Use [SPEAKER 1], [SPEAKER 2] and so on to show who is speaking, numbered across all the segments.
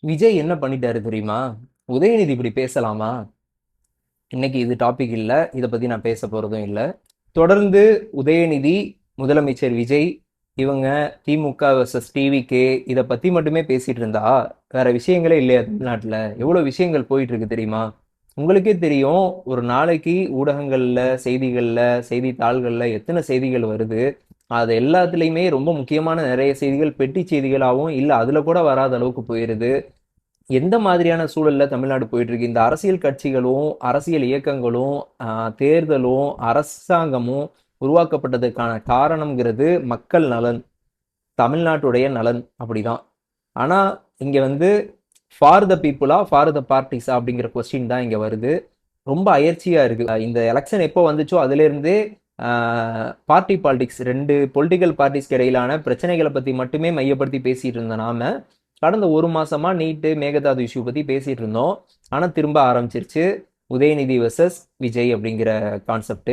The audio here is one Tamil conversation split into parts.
[SPEAKER 1] விஜய் என்ன பண்ணிட்டாரு தெரியுமா? உதயநிதி இப்படி பேசலாமா? இன்னைக்கு இது டாபிக் இல்ல. இத பத்தி நான் பேச போறதும் இல்ல. தொடர்ந்து உதயநிதி, முதலமைச்சர் விஜய், இவங்க திமுக வெர்சஸ் டிவிகே இத பத்தி மட்டுமே பேசிட்டு இருந்தா, வேற விஷயங்களே இல்லையா தமிழ்நாட்டுல? எவ்வளவு விஷயங்கள் போயிட்டு இருக்கு தெரியுமா? உங்களுக்கே தெரியும், ஒரு நாளைக்கு ஊடகங்கள்ல, செய்திகள்ல, செய்தித்தாள்கள்ல எத்தன செய்திகள் வருது. அது எல்லாத்துலயுமே ரொம்ப முக்கியமான நிறைய செய்திகள் பெட்டி செய்திகளாவும், இல்ல அதுல கூட வராத அளவுக்கு போயிருது. எந்த மாதிரியான சூழல்ல தமிழ்நாடு போயிட்டு இருக்கு? இந்த அரசியல் கட்சிகளும், அரசியல் இயக்கங்களும், தேர்தலும், அரசாங்கமும் உருவாக்கப்பட்டதற்கான காரணம்ங்கிறது மக்கள் நலன், தமிழ்நாட்டுடைய நலன் அப்படிதான். ஆனா இங்க வந்து ஃபார் த பீப்புளா, ஃபார் த பார்ட்டிஸா அப்படிங்கிற கொஸ்டின் தான் இங்க வருது. ரொம்ப அயற்சியா இருக்கு. இந்த எலெக்ஷன் எப்போ வந்துச்சோ அதுல இருந்தே பார்ட்டி பாலிடிக்ஸ், ரெண்டு பொலிட்டிக்கல் பார்ட்டிஸ்க்கு இடையிலான பிரச்சனைகளை பத்தி மட்டுமே மையப்படுத்தி பேசிட்டு இருந்த நாம கடந்த ஒரு மாசமா நீட்டு மேகதாது இஷ்யூ பத்தி பேசிட்டு இருந்தோம். ஆனா திரும்ப ஆரம்பிச்சிருச்சு உதயநிதி வெர்சஸ் விஜய் அப்படிங்கிற கான்செப்ட்.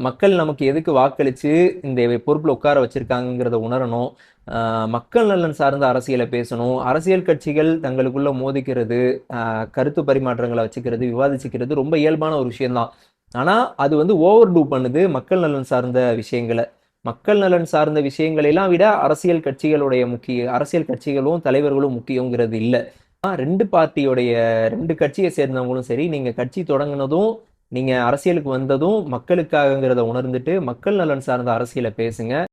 [SPEAKER 1] மக்கள் நமக்கு எதுக்கு வாக்களிச்சு இந்த பொறுப்புல உட்கார வச்சிருக்காங்கிறத உணரணும். மக்கள் நலன் சார்ந்த அரசியலை பேசணும். அரசியல் கட்சிகள் தங்களுக்குள்ள மோதிக்கிறது, கருத்து பரிமாற்றங்களை வச்சுக்கிறது, விவாதிச்சுக்கிறது ரொம்ப இயல்பான ஒரு விஷயம்தான். ஆனா அது வந்து ஓவர் டூ பண்ணுது மக்கள் நலன் சார்ந்த விஷயங்களை. மக்கள் நலன் சார்ந்த விஷயங்களை எல்லாம் விட அரசியல் கட்சிகளும் தலைவர்களும் முக்கியங்கிறது இல்ல. ரெண்டு பார்ட்டியோடைய, ரெண்டு கட்சியை சேர்ந்தவங்களும் சரி, நீங்க கட்சி தொடங்கினதும், நீங்க அரசியலுக்கு வந்ததும் மக்களுக்காகங்கிறத உணர்ந்துட்டு மக்கள் நலன் சார்ந்த அரசியலை பேசுங்க.